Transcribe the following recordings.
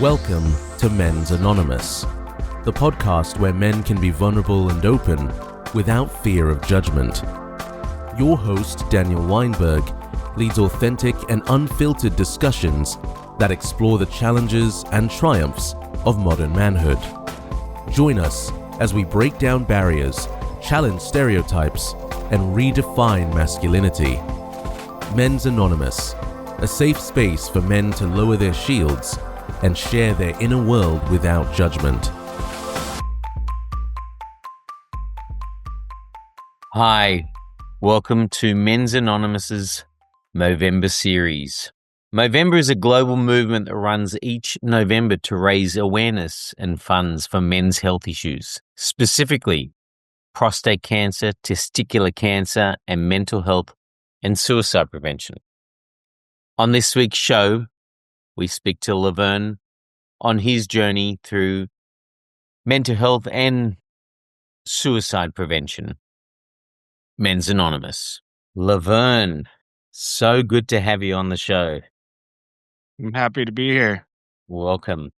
Welcome to Men's Anonymous, the podcast where men can be vulnerable and open without fear of judgment. Your host, Daniel Weinberg, leads authentic and unfiltered discussions that explore the challenges and triumphs of modern manhood. Join us as we break down barriers, challenge stereotypes, and redefine masculinity. Men's Anonymous, a safe space for men to lower their shields and share their inner world without judgment. Hi, welcome to Men's Anonymous's Movember series. Movember is a global movement that runs each November to raise awareness and funds for men's health issues, specifically prostate cancer, testicular cancer, and mental health and suicide prevention. On this week's show, we speak to Laverne on his journey through mental health and suicide prevention. Men's Anonymous. Laverne, so good to have you on the show. I'm happy to be here. Welcome.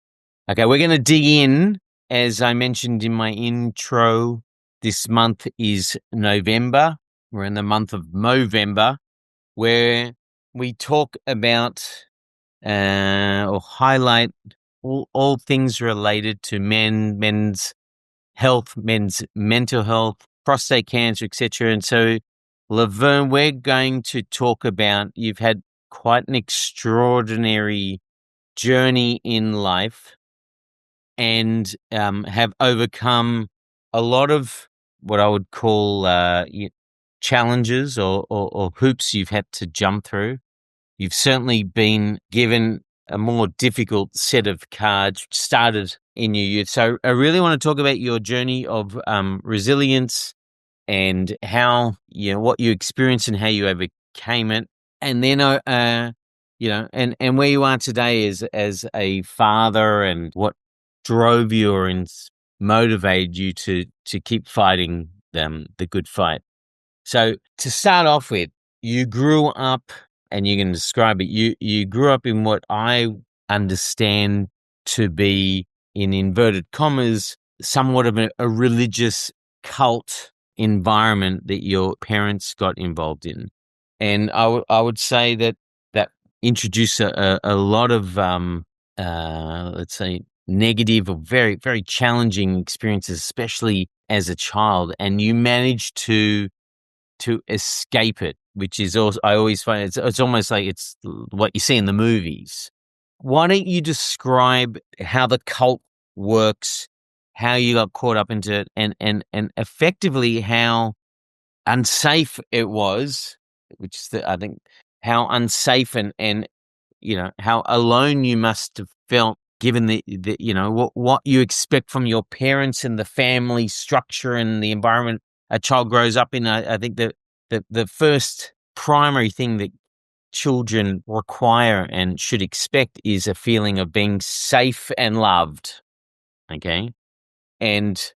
Okay, we're going to dig in. As I mentioned in my intro, this month is November. We're in the month of Movember, where we talk about or highlight all things related to men's health, men's mental health, prostate cancer, etc. And so, Laverne, we're going to talk about, you've had quite an extraordinary journey in life and have overcome a lot of what I would call challenges or hoops you've had to jump through. You've certainly been given a more difficult set of cards started in your youth. So I really want to talk about your journey of resilience and how, what you experienced and how you overcame it. And then, and where you are today as a father and what drove you or motivated you to keep fighting the good fight. So to start off with, you grew up, and you can describe it, you grew up in what I understand to be, in inverted commas, somewhat of a religious cult environment that your parents got involved in. And I would say that introduced a lot of, let's say, negative or very, very challenging experiences, especially as a child. And you managed to escape it, which is also, I always find it's almost like it's what you see in the movies. Why don't you describe how the cult works, how you got caught up into it, and effectively how unsafe it was, which is I think how unsafe and how alone you must have felt, given the what you expect from your parents and the family structure and the environment a child grows up in. I think that the first primary thing that children require and should expect is a feeling of being safe and loved. Okay. And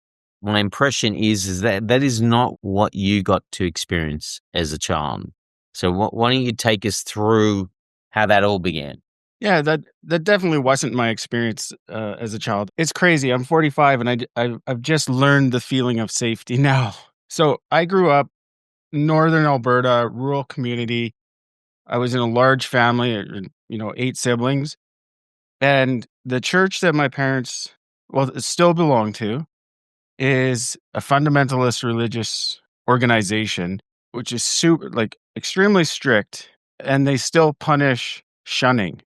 my impression is that that is not what you got to experience as a child. So why don't you take us through how that all began? Yeah, that definitely wasn't my experience as a child. It's crazy. I'm 45 and I've just learned the feeling of safety now. So I grew up northern Alberta, rural community. I was in a large family, 8 siblings. And the church that my parents, still belong to, is a fundamentalist religious organization, which is extremely strict, and they still punish shunning.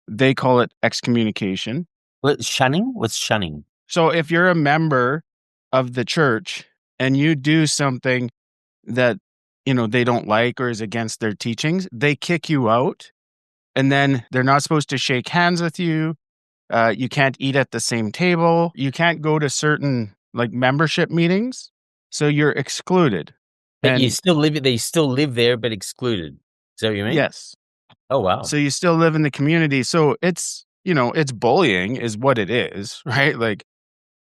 They call it excommunication. What, shunning? What's shunning? So if you're a member of the church and you do something that they don't like or is against their teachings, they kick you out, and then they're not supposed to shake hands with you. You can't eat at the same table. You can't go to certain membership meetings. So you're excluded. But And they still live there, but excluded. Is that what you mean? yes. Oh, wow. So you still live in the community. So it's, it's bullying is what it is, right? Like,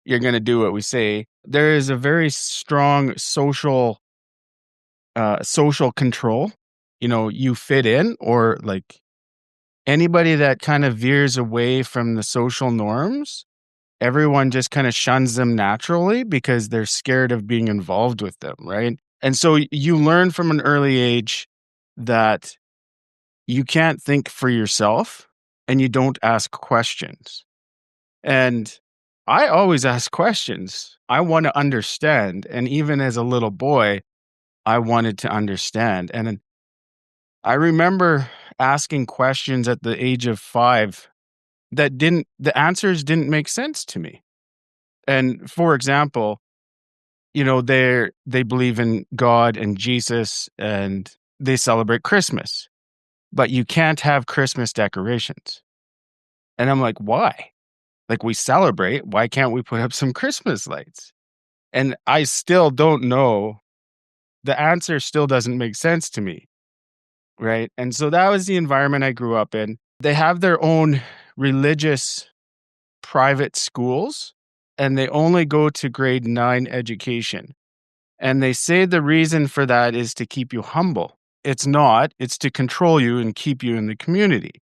you're going to do what we say. There is a very strong social control. You fit in, or anybody that kind of veers away from the social norms, everyone just kind of shuns them naturally because they're scared of being involved with them, right? And so you learn from an early age that you can't think for yourself and you don't ask questions. And I always ask questions. I want to understand. And even as a little boy, I wanted to understand. And I remember asking questions at the age of 5 that the answers didn't make sense to me. And for example, they believe in God and Jesus and they celebrate Christmas, but you can't have Christmas decorations. And I'm like, why? Like, we celebrate, why can't we put up some Christmas lights? And I still don't know. The answer still doesn't make sense to me, right? And so that was the environment I grew up in. They have their own religious private schools, and they only go to grade 9 education. And they say the reason for that is to keep you humble. It's not, it's to control you and keep you in the community.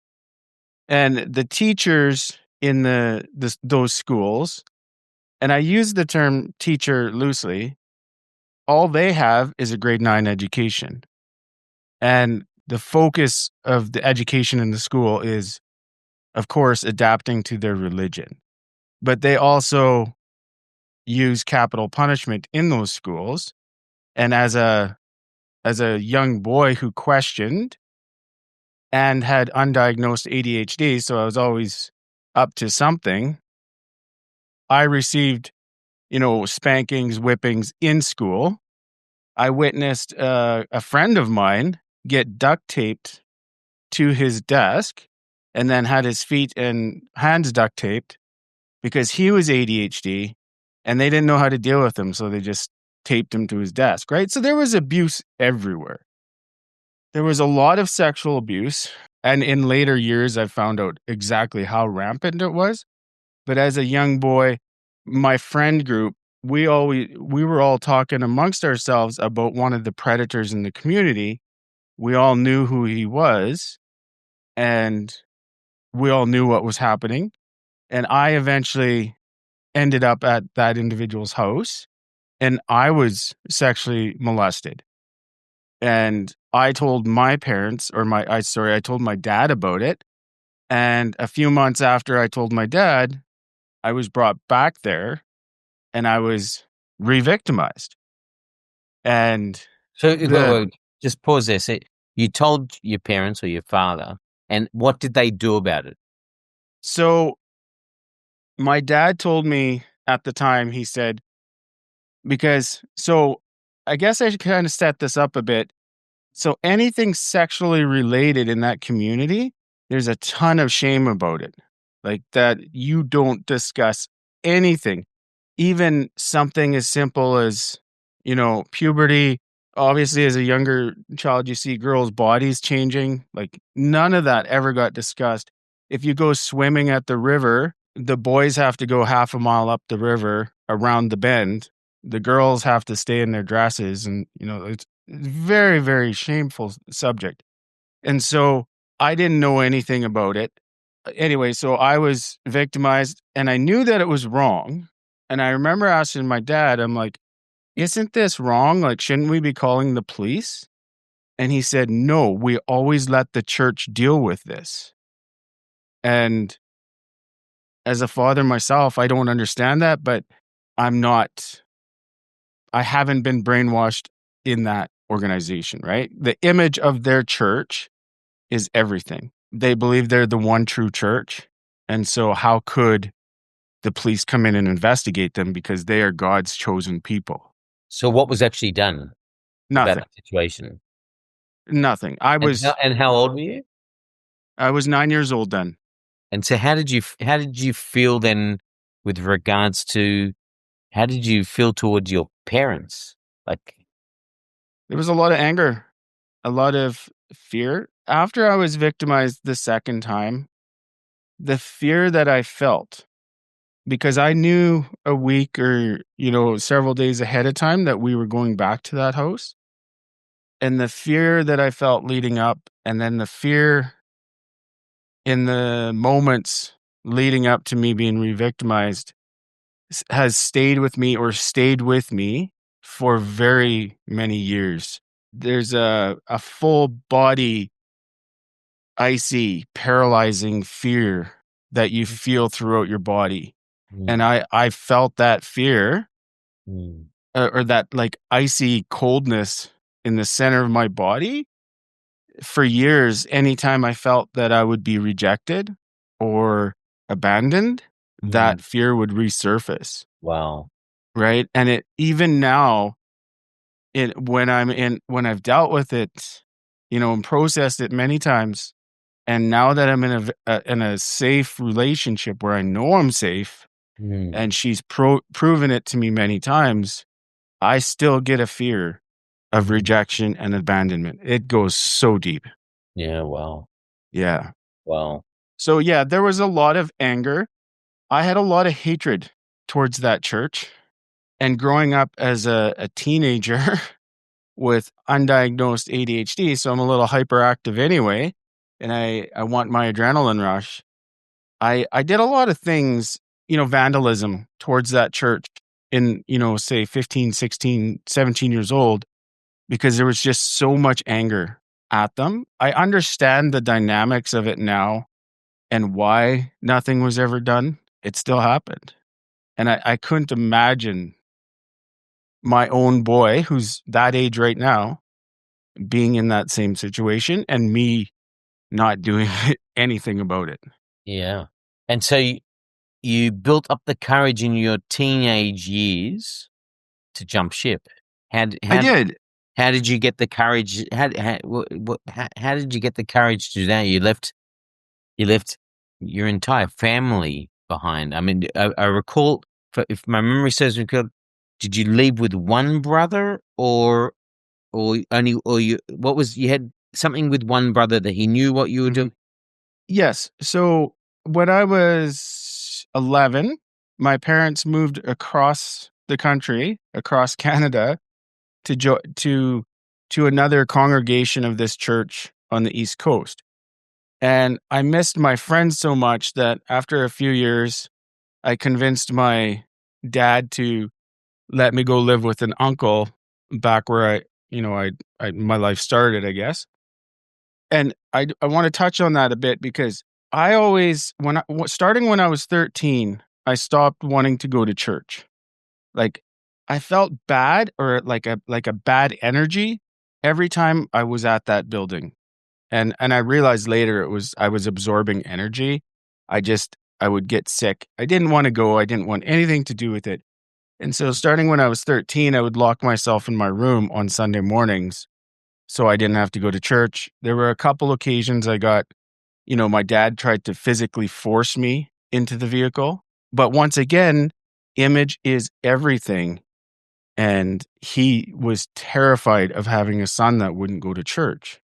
And the teachers in those schools, and I use the term teacher loosely, all they have is a grade 9 education. And the focus of the education in the school is, of course, adapting to their religion. But they also use capital punishment in those schools. And as a young boy who questioned and had undiagnosed ADHD, so I was always up to something, I received, spankings, whippings in school. I witnessed a friend of mine get duct taped to his desk and then had his feet and hands duct taped because he was ADHD and they didn't know how to deal with him. So they just taped him to his desk, right? So there was abuse everywhere. There was a lot of sexual abuse. And in later years, I found out exactly how rampant it was. But as a young boy, my friend group, we were all talking amongst ourselves about one of the predators in the community. We all knew who he was, and we all knew what was happening. And I eventually ended up at that individual's house, and I was sexually molested. And I told my parents, I told my dad about it. And a few months after I told my dad, I was brought back there and I was re-victimized. And So, the wait, just pause there. So you told your parents or your father, and what did they do about it? so my dad told me at the time, he said, I guess I should kind of set this up a bit. So anything sexually related in that community, there's a ton of shame about it. Like that you don't discuss anything, even something as simple as, puberty. Obviously, as a younger child, you see girls' bodies changing. Like none of that ever got discussed. If you go swimming at the river, the boys have to go half a mile up the river around the bend. The girls have to stay in their dresses, and it's very, very shameful subject. And so I didn't know anything about it. Anyway, so I was victimized and I knew that it was wrong. And I remember asking my dad, I'm like, isn't this wrong? Like, shouldn't we be calling the police? And he said, no, we always let the church deal with this. And as a father myself, I don't understand that, but I haven't been brainwashed in that organization, right? The image of their church is everything. They believe they're the one true church. And so how could the police come in and investigate them because they are God's chosen people? So what was actually done about Nothing. the situation? Nothing. And how old were you? I was 9 years old then. And so how did you feel then with regards to how did you feel towards your parents? Like, There was a lot of anger, a lot of fear. After I was victimized the second time, the fear that I felt, because I knew a week or, several days ahead of time that we were going back to that house. And the fear that I felt leading up, and then the fear in the moments leading up to me being re-victimized has stayed with me for very many years. There's a full body, icy, paralyzing fear that you feel throughout your body. And I felt that fear or that like icy coldness in the center of my body for years. Anytime I felt that I would be rejected or abandoned, that fear would resurface. Wow. Right. And it even now, when I've dealt with it, and processed it many times, and now that I'm in a safe relationship where I know I'm safe, and she's proven it to me many times, I still get a fear of rejection and abandonment. It goes so deep. Yeah. Wow. Yeah. Wow. So yeah, there was a lot of anger. I had a lot of hatred towards that church. And growing up as a teenager with undiagnosed ADHD, so I'm a little hyperactive anyway, and I want my adrenaline rush. I did a lot of things, vandalism towards that church in, say 15, 16, 17 years old, because there was just so much anger at them. I understand the dynamics of it now and why nothing was ever done. It still happened. And I couldn't imagine my own boy, who's that age right now, being in that same situation and me not doing anything about it. Yeah. And so you built up the courage in your teenage years to jump ship. I did. How did you get the courage? How did you get the courage to do that? You left your entire family behind. I mean, I recall, if my memory serves me correct, did you leave with one brother or only, or you had something with one brother that he knew what you were doing? Yes. So when I was 11, my parents moved across the country, across Canada, to another congregation of this church on the East Coast. And I missed my friends so much that after a few years, I convinced my dad to let me go live with an uncle back where my life started, I guess. And I want to touch on that a bit because I always, starting when I was 13, I stopped wanting to go to church. Like I felt bad or like a bad energy every time I was at that building. And I realized later I was absorbing energy. I would get sick. I didn't want to go. I didn't want anything to do with it. And so starting when I was 13, I would lock myself in my room on Sunday mornings so I didn't have to go to church. There were a couple occasions I got, my dad tried to physically force me into the vehicle. But once again, image is everything. And he was terrified of having a son that wouldn't go to church.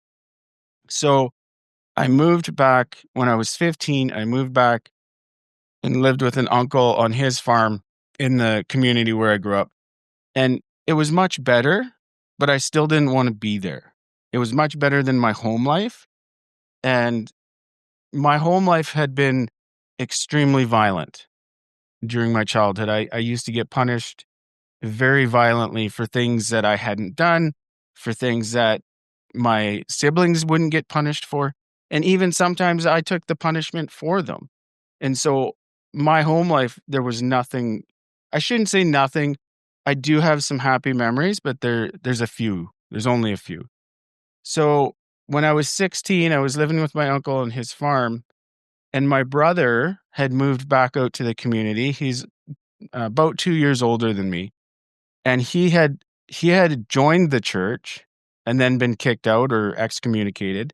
So I moved back when I was 15. I moved back and lived with an uncle on his farm in the community where I grew up. And it was much better, but I still didn't want to be there. It was much better than my home life. And my home life had been extremely violent during my childhood. I used to get punished very violently for things that I hadn't done, for things that my siblings wouldn't get punished for. And even sometimes I took the punishment for them. And so my home life, there was nothing. I shouldn't say nothing. I do have some happy memories, but there's a few. There's only a few. So when I was 16, I was living with my uncle on his farm, and my brother had moved back out to the community. He's about 2 years older than me, and he had joined the church and then been kicked out or excommunicated,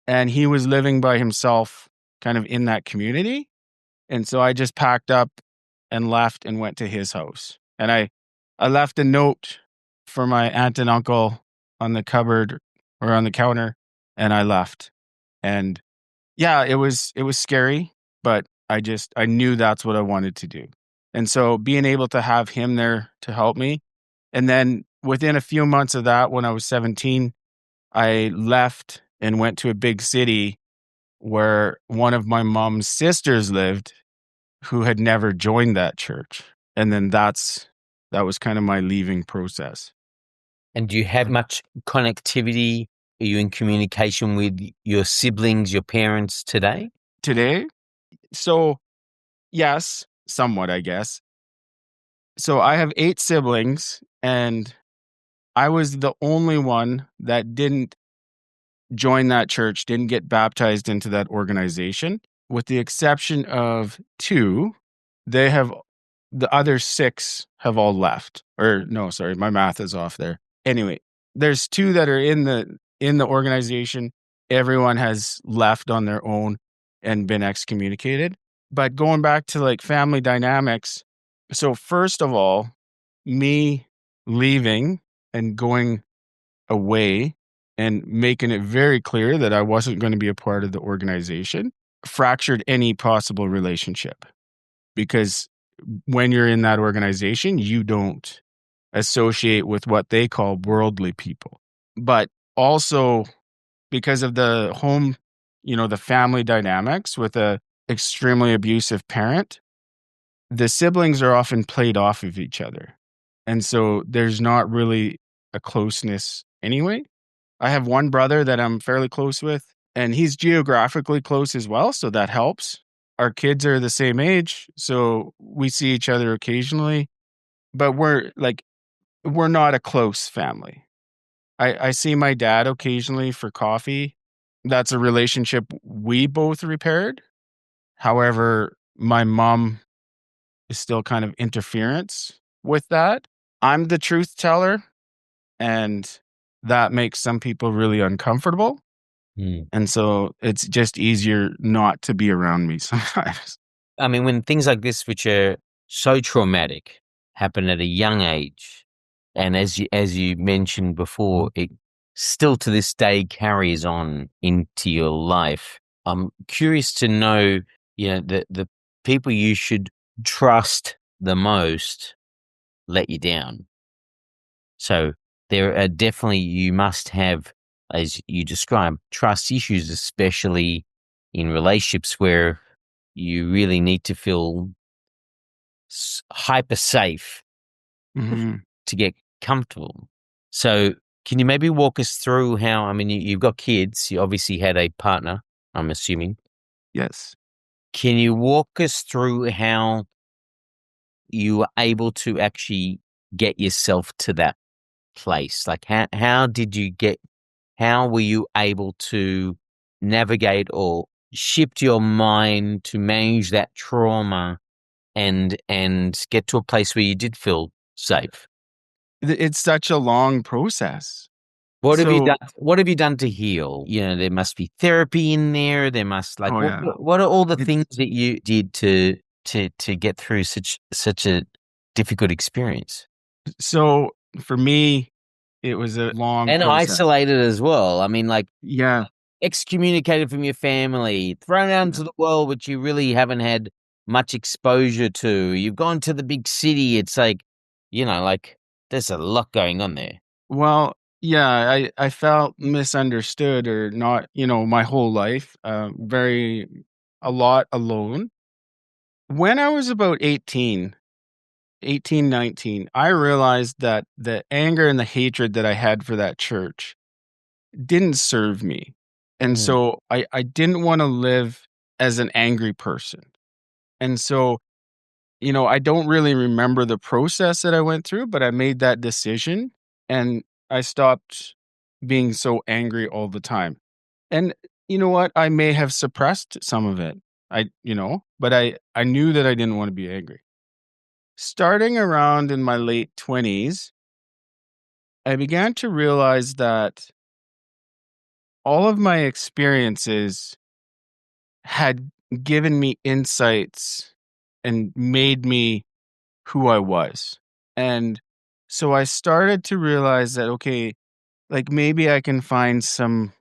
and he was living by himself, kind of in that community. And so I just packed up and left and went to his house. And I left a note for my aunt and uncle on the cupboard or on the counter, and I left. And yeah, it was scary, but I knew that's what I wanted to do. And so being able to have him there to help me. And then within a few months of that, when I was 17, I left and went to a big city where one of my mom's sisters lived who had never joined that church. And then that was kind of my leaving process. And do you have much connectivity? Are you in communication with your siblings, your parents today? Today? So, yes, somewhat, I guess. So I have 8 siblings, and I was the only one that didn't join that church, didn't get baptized into that organization. With the exception of 2, the other 6 have all left. Or no, sorry, my math is off there. Anyway, there's 2 that are in the organization. Everyone has left on their own and been excommunicated. But going back to like family dynamics, so first of all, me leaving and going away and making it very clear that I wasn't going to be a part of the organization fractured any possible relationship, because when you're in that organization, you don't associate with what they call worldly people. But also because of the home, the family dynamics with a extremely abusive parent, the siblings are often played off of each other. And so there's not really a closeness anyway. I have one brother that I'm fairly close with, and he's geographically close as well, so that helps. Our kids are the same age, so we see each other occasionally, but we're not a close family. I see my dad occasionally for coffee. That's a relationship we both repaired. However, my mom is still kind of interference with that. I'm the truth teller, and that makes some people really uncomfortable. And so it's just easier not to be around me sometimes. I mean, when things like this, which are so traumatic, happen at a young age, and as you mentioned before, it still to this day carries on into your life. I'm curious to know, the people you should trust the most let you down. So there are definitely, you must have, as you described, trust issues, especially in relationships where you really need to feel hyper safe to get comfortable. So can you maybe walk us through how, I mean, you've got kids, you obviously had a partner, I'm assuming. Yes. Can you walk us through how you were able to actually get yourself to that place? Like how were you able to navigate or shift your mind to manage that trauma and get to a place where you did feel safe? It's such a long process. What have you So done? What have you done to heal? There must be therapy in there. There must Oh, yeah. what are all the It's things that you did to get through such a difficult experience? So for me, it was a long And process. isolated as well. I mean, like Yeah. excommunicated from your family, thrown out into the world, which you really haven't had much exposure to. You've gone to the big city. It's like, there's a lot going on there. Well, yeah, I felt misunderstood or not, my whole life, a lot alone. When I was about 18, 19, I realized that the anger and the hatred that I had for that church didn't serve me. And so I didn't want to live as an angry person. And so, I don't really remember the process that I went through, but I made that decision and I stopped being so angry all the time. And you know what? I may have suppressed some of it. But I knew that I didn't want to be angry. Starting around in my late 20s, I began to realize that all of my experiences had given me insights and made me who I was. And so I started to realize that, okay, like maybe I can find some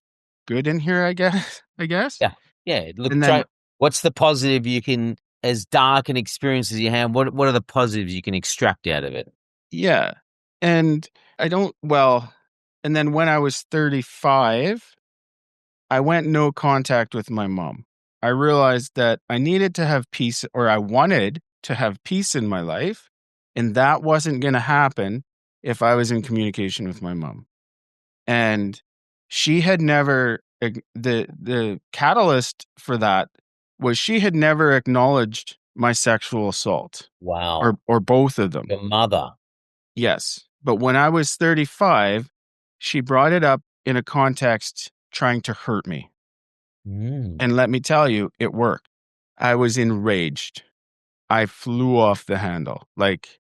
good in here, I guess. I guess. Yeah. Yeah. Look, And then what's the positive you can, as dark an experience as you have, what are the positives you can extract out of it? yeah. And I don't well, and then when I was 35, I went no contact with my mom. I realized that I needed to have peace, or I wanted to have peace in my life, and that wasn't going to happen if I was in communication with my mom. And she had never the catalyst for that was she had never acknowledged my sexual assault, Wow. or both of them. Your mother. Yes. But when I was 35, she brought it up in a context trying to hurt me. And let me tell you, it worked. I was enraged. I flew off the handle. Like,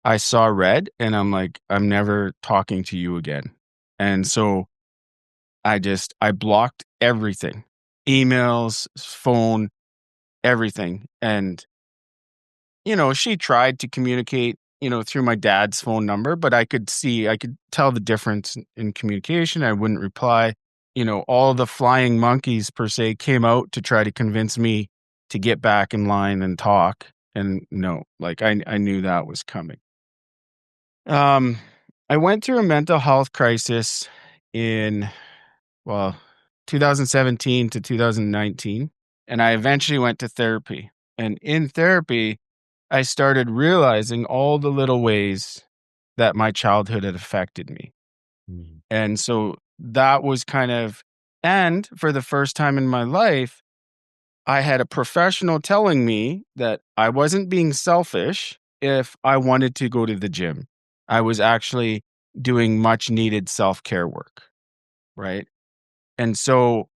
I saw red and I'm like, I'm never talking to you again. And so I blocked everything, emails, phone, everything. And, she tried to communicate, through my dad's phone number, but I could tell the difference in communication. I wouldn't reply. All the flying monkeys per se came out to try to convince me to get back in line and talk. And no, like I knew that was coming. I went through a mental health crisis in, well, 2017 to 2019, and I eventually went to therapy. And in therapy, I started realizing all the little ways that my childhood had affected me. And so that was and for the first time in my life, I had a professional telling me that I wasn't being selfish if I wanted to go to the gym. I was actually doing much needed self-care work, right? And so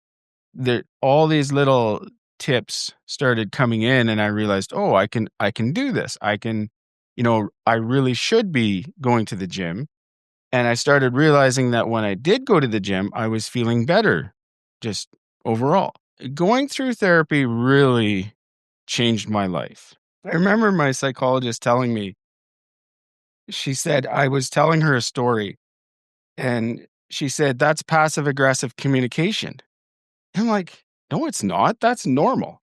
all these little tips started coming in, and I realized, oh, I can do this. I really should be going to the gym. And I started realizing that when I did go to the gym, I was feeling better just overall. Going through therapy really changed my life. I remember my psychologist telling me, she said, I was telling her a story, and she said, that's passive aggressive communication. I'm like, no, it's not. That's normal.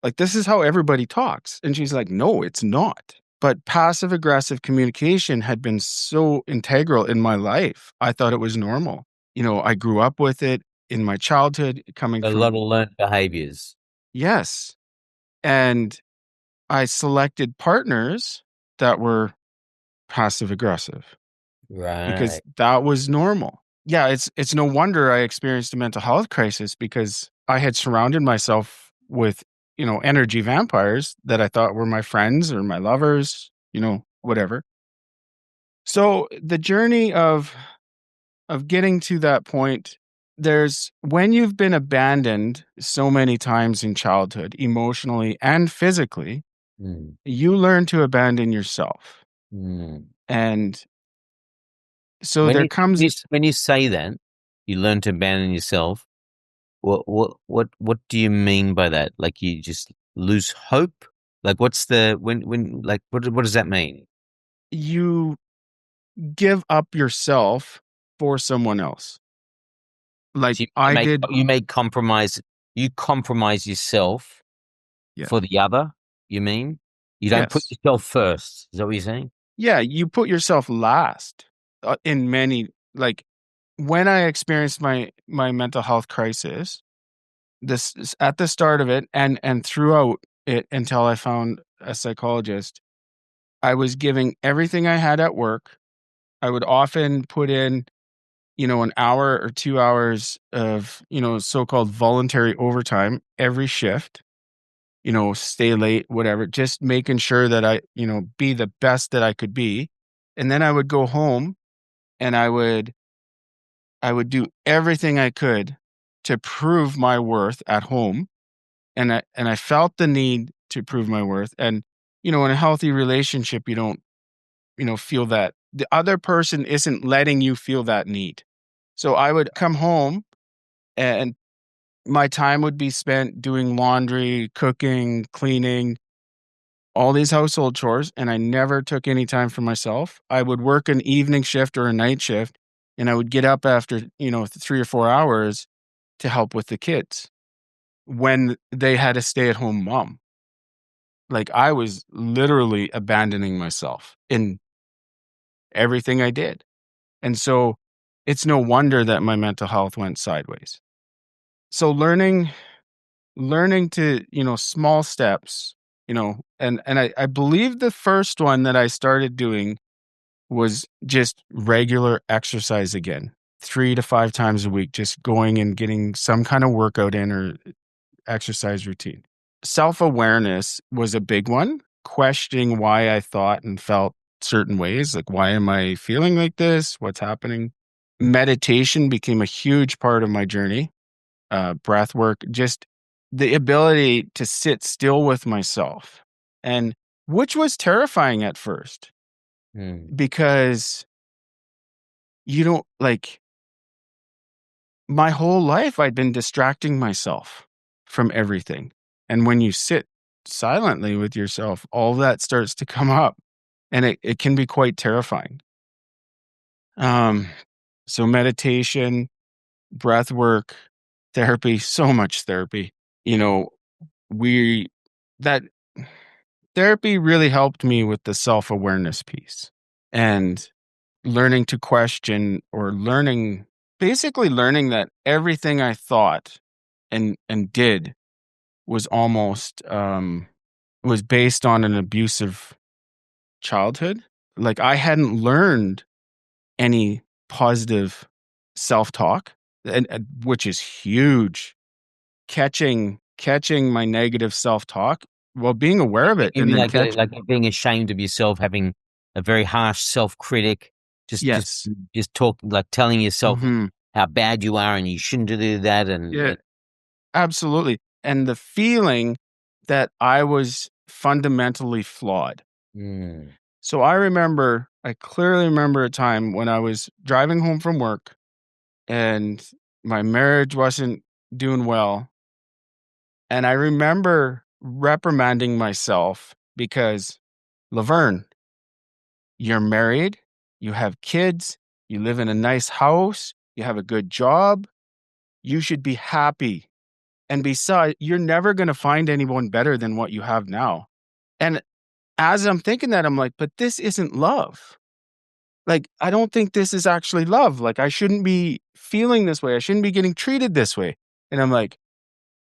Like, this is how everybody talks. And she's like, no, it's not. But passive aggressive communication had been so integral in my life. I thought it was normal. I grew up with it in my childhood coming A from. lot of learned behaviors. Yes. And I selected partners that were passive aggressive because Right. that was normal. Yeah, it's no wonder I experienced a mental health crisis because I had surrounded myself with, energy vampires that I thought were my friends or my lovers, whatever. So the journey of getting to that point, there's when you've been abandoned so many times in childhood, emotionally and physically, you learn to abandon yourself. And so When there you comes when you say that, you learn to abandon yourself. What do you mean by that? Like you just lose hope? Like what's the when like what does that mean? you give up yourself for someone else. Like So I did. you compromise yourself Yeah. for the other, you mean? You don't put Yes. yourself first. Is that what you're saying? Yeah, you put yourself last in many, like, when I experienced my mental health crisis, at the start of it and throughout it until I found a psychologist, I was giving everything I had at work. I would often put in, an hour or 2 hours of, so-called voluntary overtime every shift, stay late, whatever, just making sure that I, be the best that I could be. And then I would go home and I would do everything I could to prove my worth at home. And I felt the need to prove my worth. And, in a healthy relationship, you don't, feel that the other person isn't letting you feel that need. So I would come home and my time would be spent doing laundry, cooking, cleaning, all these household chores, and I never took any time for myself. I would work an evening shift or a night shift, and I would get up after, 3 or 4 hours to help with the kids when they had a stay-at-home mom. Like, I was literally abandoning myself in everything I did. And so it's no wonder that my mental health went sideways. So learning to, small steps, and I believe the first one that I started doing was just regular exercise again, 3 to 5 times a week, just going and getting some kind of workout in or exercise routine. Self-awareness was a big one, questioning why I thought and felt certain ways, like, why am I feeling like this? What's happening? Meditation became a huge part of my journey. Breath work, just the ability to sit still with myself, and which was terrifying at first Mm. because you don't like my whole life I'd been distracting myself from everything. And when you sit silently with yourself, all that starts to come up, and it can be quite terrifying. Um, so meditation, breath work, therapy, so much therapy. You know, we that therapy really helped me with the self-awareness piece and learning to question, or basically learning that everything I thought and did was almost was based on an abusive childhood. Like, I hadn't learned any positive self-talk, and which is huge. Catching my negative self-talk, well, being aware of it You and mean then like being ashamed of yourself, having a very harsh self-critic, just yes. talk, like telling yourself Mhm. how bad you are and you shouldn't do that, Yeah, absolutely. And the feeling that I was fundamentally flawed. Mm. So I clearly remember a time when I was driving home from work and my marriage wasn't doing well. And I remember reprimanding myself because, Laverne, you're married, you have kids, you live in a nice house, you have a good job, you should be happy. And besides, you're never going to find anyone better than what you have now. And as I'm thinking that, I'm like, but this isn't love. Like, I don't think this is actually love. Like, I shouldn't be feeling this way. I shouldn't be getting treated this way. And I'm like,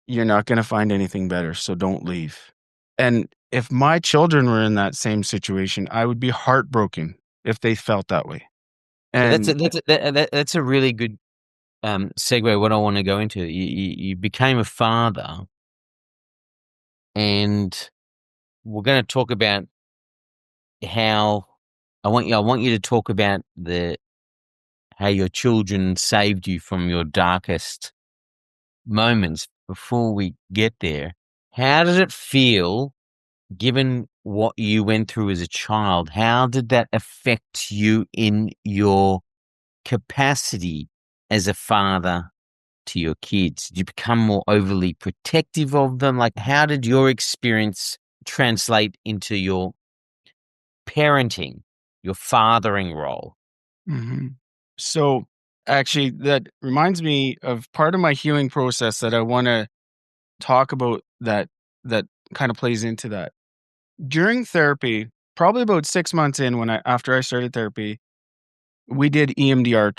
you're not going to find anything better. So don't leave. And if my children were in that same situation, I would be heartbroken if they felt that way. So And that's a really good segue. What I want to go into, you became a father, and we're going to talk about how I want you to talk about how your children saved you from your darkest moments. Before we get there, how did it feel, given what you went through as a child? How did that affect you in your capacity as a father to your kids? Did you become more overly protective of them? Like, how did your experience translate into your parenting, your fathering role? Mhm. So actually, that reminds me of part of my healing process that I want to talk about, that kind of plays into that. During therapy, probably about 6 months in, after I started therapy, we did EMDR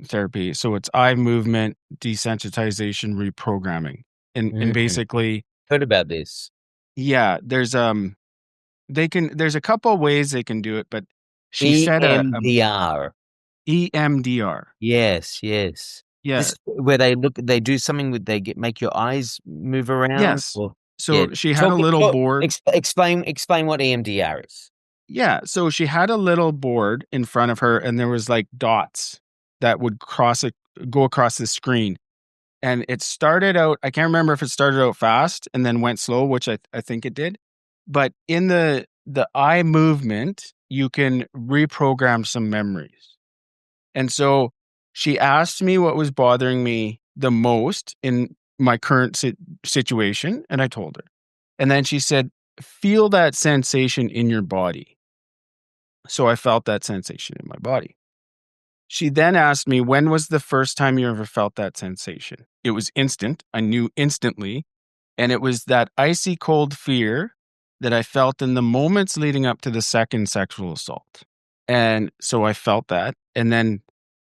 therapy. So it's eye movement desensitization reprogramming. And Mm. basically, Heard about this. yeah, there's a couple ways they can do it, but she said a EMDR. EMDR. Yes, yes. Yeah. This where they do something with make your eyes move around, Yes. or yeah. So she had a little board. Explain what EMDR is. Yeah, so she had a little board in front of her, and there was, like, dots that would go across the screen, and it started out, I can't remember if it started out fast and then went slow, which I think it did, but in the eye movement, you can reprogram some memories. And so she asked me what was bothering me the most in my current situation, and I told her. And then she said, "Feel that sensation in your body." So I felt that sensation in my body. She then asked me, "When was the first time you ever felt that sensation?" It was instant. I knew instantly. And it was that icy cold fear that I felt in the moments leading up to the second sexual assault. And so I felt that. And then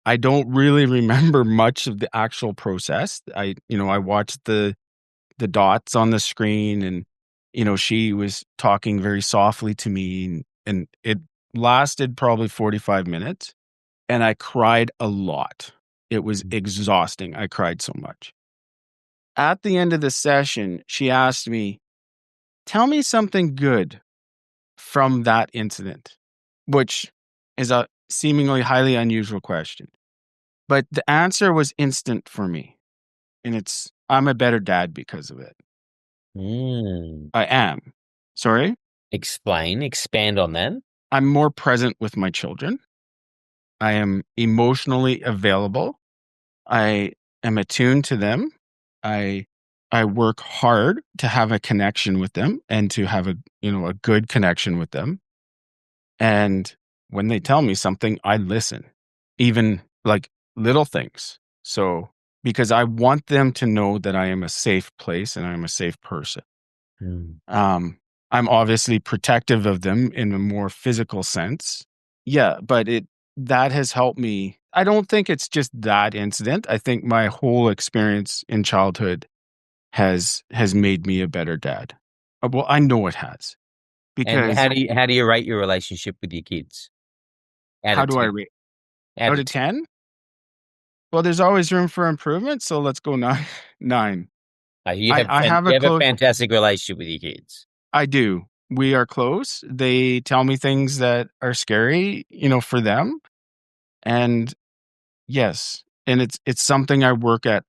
I don't really remember much of the actual process. I watched the dots on the screen, and she was talking very softly to me, and it lasted probably 45 minutes, and I cried a lot. It was exhausting. I cried so much. At the end of the session, she asked me, "Tell me something good from that incident," which is a seemingly highly unusual question. But the answer was instant for me. And I'm a better dad because of it. Mm. I am. Sorry? Expand on that. I'm more present with my children. I am emotionally available. I am attuned to them. I work hard to have a connection with them and to have a good connection with them. And when they tell me something, I listen, even like little things. So, because I want them to know that I am a safe place and I'm a safe person. I'm obviously protective of them in a more physical sense. Yeah, but that has helped me. I don't think it's just that incident. I think my whole experience in childhood has made me a better dad. Well, I know it has. And Because how do you rate your relationship with your kids? Out how of do I 10. rate? Out Out of of 10. 10? Well, there's always room for improvement, so let's go 9. 9. You I have have a a close. fantastic relationship with your kids. I do. We are close. They tell me things that are scary, for them. And yes, and it's something I work at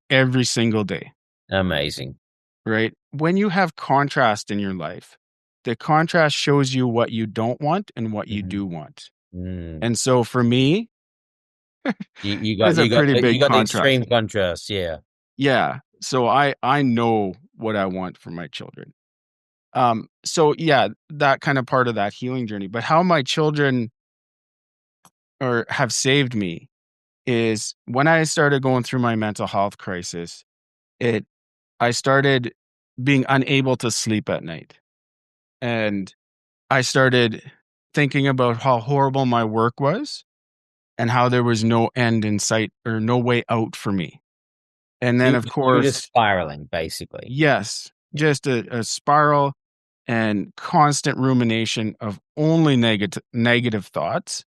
every single day, Amazing. right? When you have contrast in your life, the contrast shows you what you don't want and what you do want. Mm. And so for me, You there's a pretty you big got the contrast. extreme contrast. Yeah. Yeah. So I know what I want for my children. So yeah, that kind of part of that healing journey. But how my children or have saved me is when I started going through my mental health crisis, I started being unable to sleep at night. And I started thinking about how horrible my work was and how there was no end in sight or no way out for me. And So then, of you were just course, spiraling, basically. yes, just a spiral and constant rumination of only negative thoughts.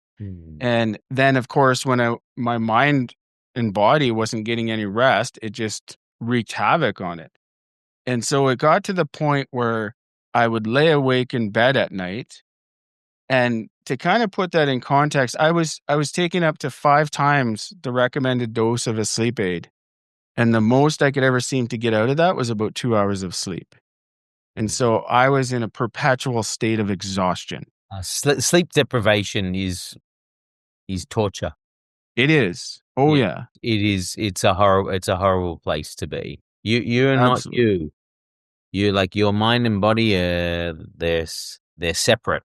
And then, of course, when my mind and body wasn't getting any rest, it just wreaked havoc on it. And so it got to the point where I would lay awake in bed at night. And to kind of put that in context, I was taking up to 5 times the recommended dose of a sleep aid. And the most I could ever seem to get out of that was about 2 hours of sleep. And so I was in a perpetual state of exhaustion. Sleep deprivation is torture. It is. Oh, Yeah, yeah. it is. It's a horrible place to be. You're not Absolutely. you. You're like your mind and body they're separate.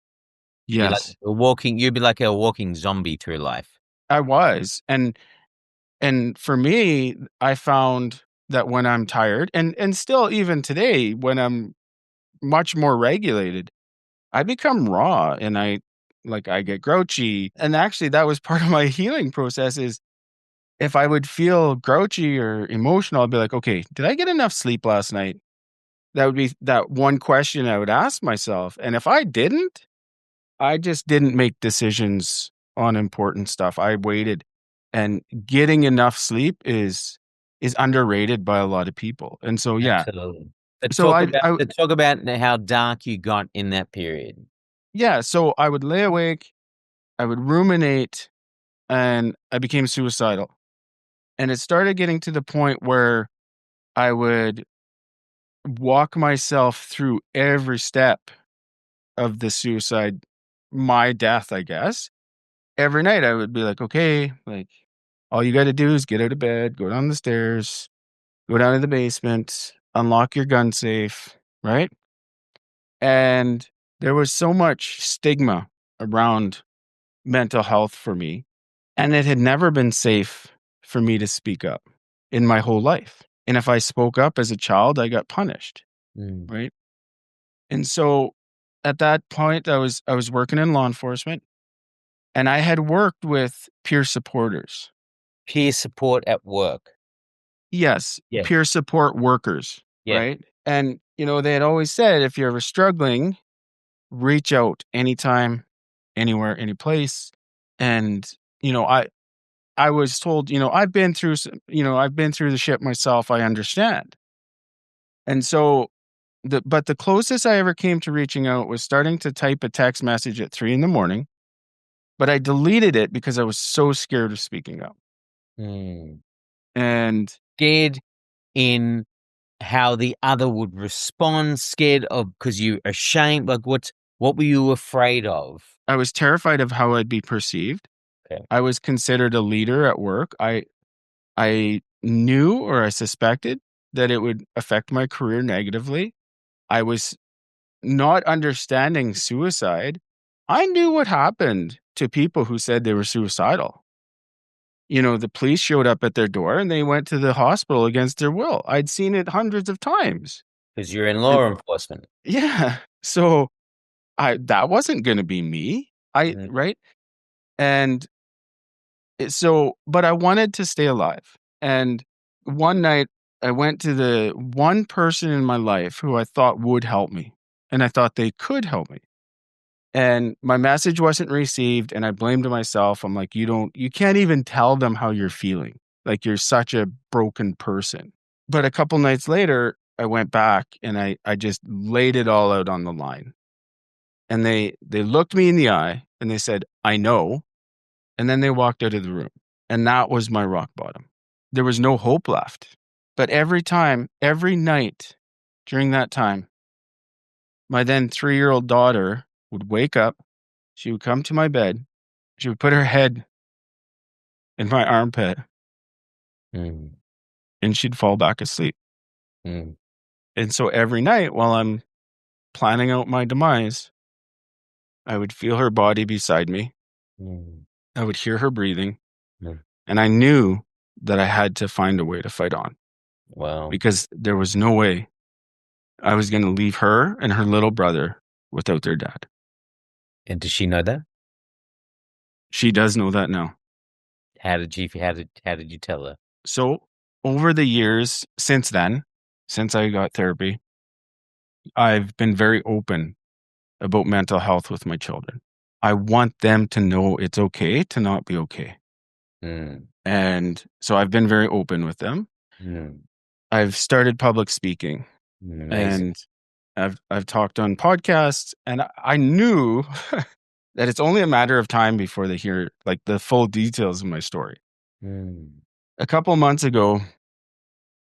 You're like Yes, a walking. You'd be like a walking zombie through life. I was. And for me, I found that when I'm tired and still even today, when I'm much more regulated, I become raw and I get grouchy. And actually that was part of my healing process is if I would feel grouchy or emotional, I'd be like, okay, did I get enough sleep last night? That would be that one question I would ask myself. And if I didn't, I just didn't make decisions on important stuff. I waited. And getting enough sleep is underrated by a lot of people. And so yeah. Absolutely. Let's So talk I about I how dark you got in that period. yeah, so I would lay awake, I would ruminate, and I became suicidal. And it started getting to the point where I would walk myself through every step of the suicide, my death, I guess. Every night I would be like, okay, like all you got to do is get out of bed, go down the stairs, go down to the basement, unlock your gun safe, right? And there was so much stigma around mental health for me, and it had never been safe for me to speak up in my whole life. And if I spoke up as a child, I got punished, right? And so at that point I was working in law enforcement, And I had worked with peer supporters. Peer support at work. Yes, Yeah. peer support workers, Yeah. right? And, they had always said, if you're ever struggling, reach out anytime, anywhere, any place. And, I was told, I've been through, I've been through the shit myself. I understand. And so but the closest I ever came to reaching out was starting to type a text message at 3 a.m, but I deleted it because I was so scared of speaking up. And Scared in how the other would respond, scared of because you're ashamed. Like what were you afraid of? I was terrified of how I'd be perceived. Okay. I was considered a leader at work. I knew, or I suspected, that it would affect my career negatively. I was not understanding suicide. I knew what happened to people who said they were suicidal. The police showed up at their door and they went to the hospital against their will. I'd seen it hundreds of times. Because you're in law enforcement. Yeah. So that wasn't going to be me. Right. And but I wanted to stay alive. And one night I went to the one person in my life who I thought would help me. And I thought they could help me. And my message wasn't received. And I blamed myself. I'm like, you can't even tell them how you're feeling. Like, you're such a broken person. But a couple nights later, I went back and I just laid it all out on the line. And they looked me in the eye and they said, I know. And then they walked out of the room. And that was my rock bottom. There was no hope left. But every night during that time, my then 3-year-old daughter would wake up. She would come to my bed. She would put her head in my armpit and she'd fall back asleep. And so every night while I'm planning out my demise, I would feel her body beside me. I would hear her breathing. And I knew that I had to find a way to fight on. Wow. Because there was no way I was going to leave her and her little brother without their dad. And does she know that? She does know that now. How did you tell her? So over the years since then, since I got therapy, I've been very open about mental health with my children. I want them to know it's okay to not be okay. And so I've been very open with them. I've started public speaking. Amazing. And I've talked on podcasts, and I knew that it's only a matter of time before they hear like the full details of my story. A couple months ago,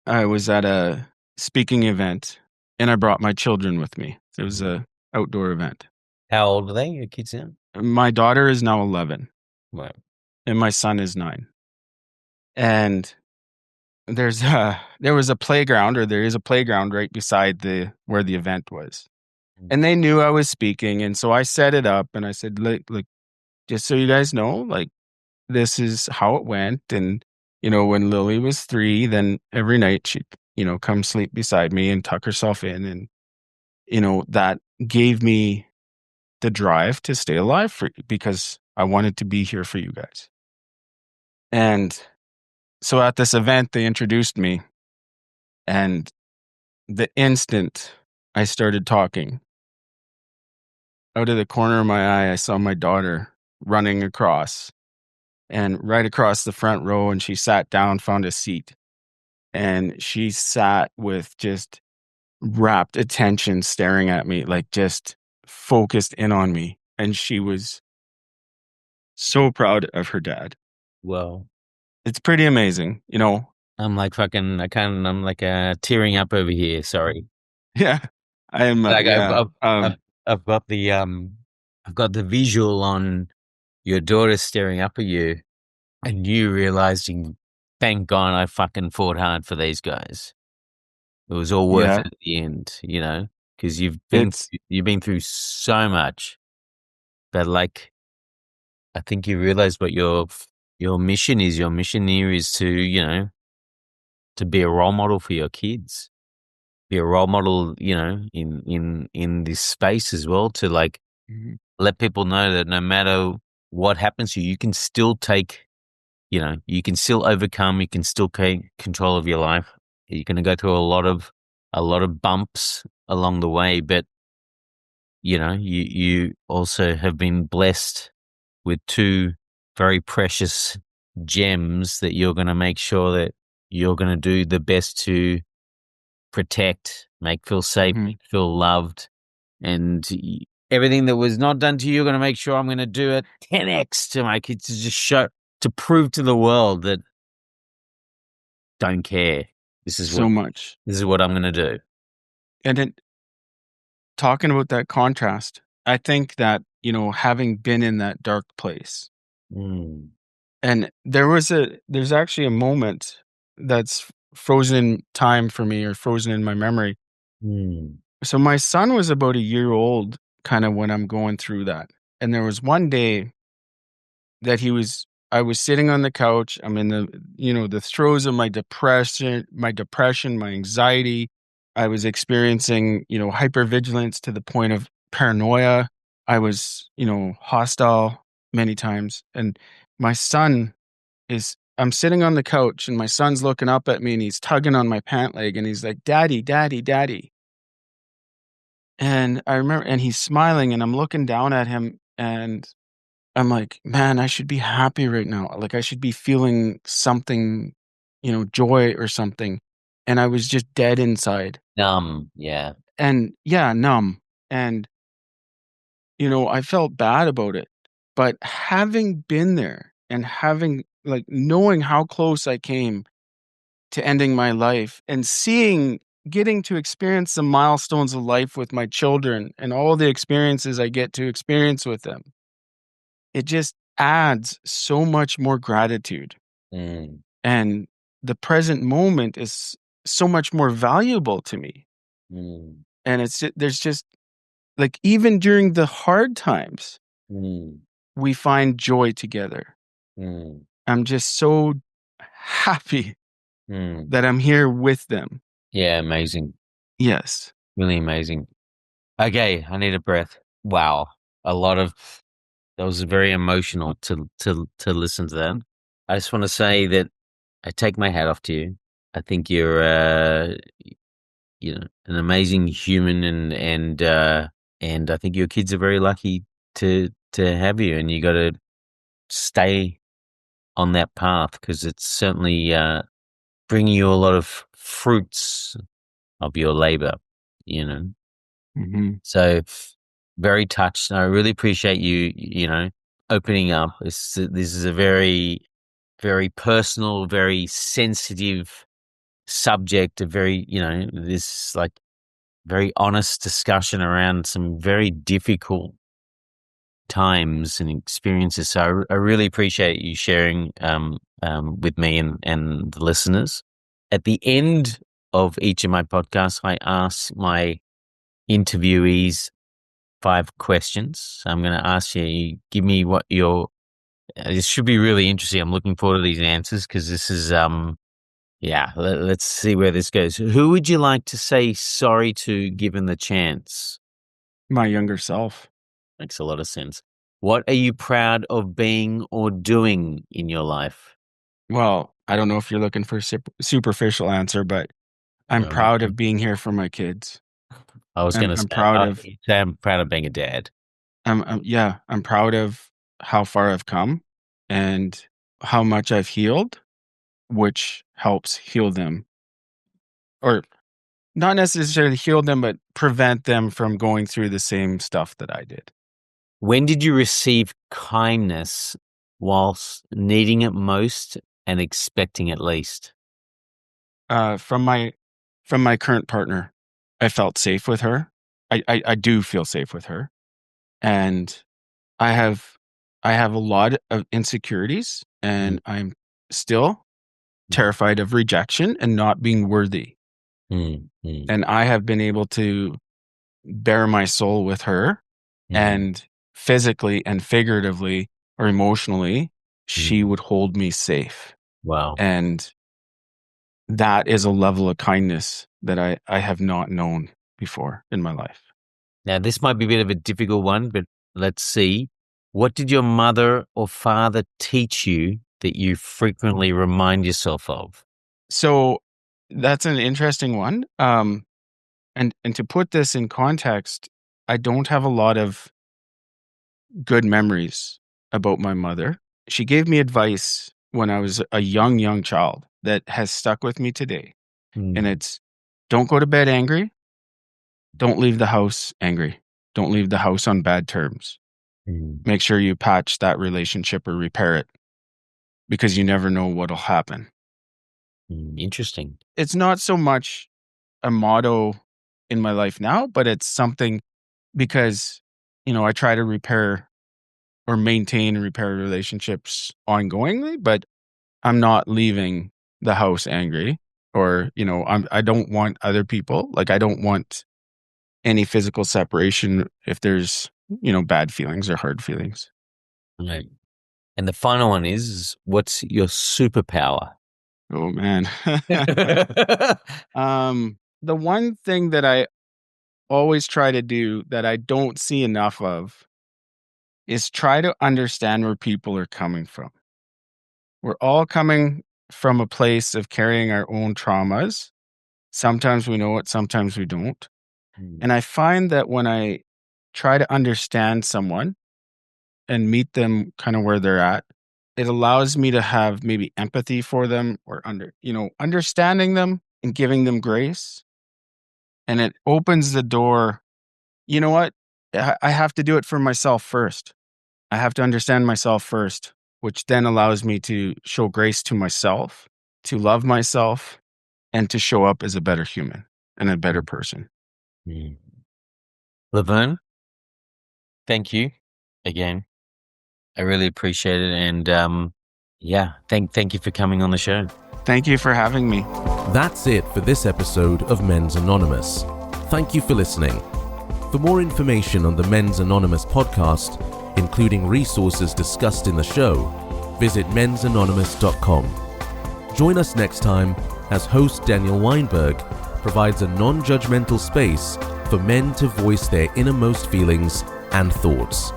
I was at a speaking event and I brought my children with me. It was an outdoor event. How old are they, your kids now? My daughter is now 11. Wow. And my son is 9. And there was a playground, or there is a playground right beside where the event was. And they knew I was speaking. And so I set it up and I said, like, just so you guys know, like, this is how it went. And, when Lily was 3, then every night she'd, come sleep beside me and tuck herself in. And, that gave me the drive to stay alive because I wanted to be here for you guys. And so at this event, they introduced me. And the instant I started talking, out of the corner of my eye, I saw my daughter running across and right across the front row. And she sat down, found a seat. And she sat with just rapt attention, staring at me, like just focused in on me. And she was so proud of her dad. Well, it's pretty amazing, I'm like fucking, I'm like tearing up over here. Sorry. Yeah. I am. Like Yeah. I've got the visual on your daughter staring up at you and you realizing, thank God I fucking fought hard for these guys. It was all worth it at the end, because you've been through so much that, like, I think you realize what your mission is. Your mission here is to, to be a role model for your kids, be a role model, in this space as well, to like let people know that no matter what happens to you, you can still take, you can still overcome, you can still take control of your life. You're going to go through a lot of bumps along the way, but you also have been blessed with two very precious gems that you're going to make sure that you're going to do the best to protect, make feel safe, Mhm. make feel loved, and everything that was not done to you, you're going to make sure I'm going to do it 10x to my kids, to just show, to prove to the world that don't care. This is So much. what I'm going to do. And then talking about that contrast, I think that, having been in that dark place, Mm. and there's actually a moment that's frozen in time for me, or frozen in my memory. Mm. So my son was about a year old kind of when I'm going through that. And there was one day that I was sitting on the couch. I'm in the throes of my depression, my anxiety. I was experiencing, hypervigilance to the point of paranoia. I was, hostile many times. And my son I'm sitting on the couch, and my son's looking up at me, and he's tugging on my pant leg, and he's like, "Daddy, daddy, daddy." And I remember, and he's smiling, and I'm looking down at him, and I'm like, "Man, I should be happy right now. Like, I should be feeling something, joy or something." And I was just dead inside. Yeah. And yeah, numb. And, I felt bad about it. But having been there, and having, like, knowing how close I came to ending my life, and getting to experience the milestones of life with my children, and all the experiences I get to experience with them, it just adds so much more gratitude. Mm. And the present moment is so much more valuable to me. Mm. And there's just, like, even during the hard times, Mm. we find joy together. Mm. I'm just so happy Mm. that I'm here with them. Yeah, amazing. Yes. Really amazing. Okay, I need a breath. Wow. That was very emotional to listen to that. I just want to say that I take my hat off to you. I think you're an amazing human, and I think your kids are very lucky to have you, and you got to stay on that path, because it's certainly bringing you a lot of fruits of your labor, you know. Hmm. So very touched. I really appreciate you, opening up. This is a very, very personal, very sensitive subject. A very, this, like, very honest discussion around some very difficult times and experiences. So I really appreciate you sharing with me and the listeners. At the end of each of my podcasts, I ask my interviewees 5 questions. So I'm going to ask you, give me what this should be really interesting. I'm looking forward to these answers, because this is, let's see where this goes. Who would you like to say sorry to, given the chance? My younger self. Makes a lot of sense. What are you proud of being or doing in your life? Well, I don't know if you're looking for a superficial answer, but I'm Um, proud of being here for my kids. I was going to I'm say, proud of, I'm proud of being a dad. I'm proud of how far I've come, and how much I've healed, which helps heal them, or not necessarily heal them, but prevent them from going through the same stuff that I did. When did you receive kindness whilst needing it most and expecting it least? From my current partner, I felt safe with her. I do feel safe with her, and I have I have a lot of insecurities, Mm. and I'm still terrified of rejection and not being worthy. Mm. Mm. And I have been able to bare my soul with her, Mm. and physically and figuratively, or emotionally, she Mm. would hold me safe. Wow. And that is a level of kindness that I have not known before in my life. Now, this might be a bit of a difficult one, but let's see. What did your mother or father teach you that you frequently remind yourself of? So that's an interesting one. And to put this in context, I don't have a lot of good memories about my mother. She gave me advice when I was a young child that has stuck with me today. And it's don't go to bed angry. Don't leave the house angry. Don't leave the house on bad terms. Make sure you patch that relationship or repair it because you never know what'll happen. Interesting. It's not so much a motto in my life now, but it's something because, I try to repair or maintain and repair relationships ongoingly, but I'm not leaving the house angry or, I don't want other people, like I don't want any physical separation if there's, bad feelings or hard feelings. Right. And the final one is what's your superpower? Oh man. The one thing that I always try to do that I don't see enough of is try to understand where people are coming from. We're all coming from a place of carrying our own traumas. Sometimes we know it, sometimes we don't. And I find that when I try to understand someone and meet them kind of where they're at, it allows me to have maybe empathy for them or understanding them and giving them grace. And it opens the door. You know what? I have to do it for myself first. I have to understand myself first, which then allows me to show grace to myself, to love myself, and to show up as a better human and a better person. Laverne, thank you again. I really appreciate it. And thank you for coming on the show. Thank you for having me. That's it for this episode of Men's Anonymous. Thank you for listening. For more information on the Men's Anonymous podcast, including resources discussed in the show, visit mensanonymous.com. Join us next time as host Daniel Weinberg provides a non-judgmental space for men to voice their innermost feelings and thoughts.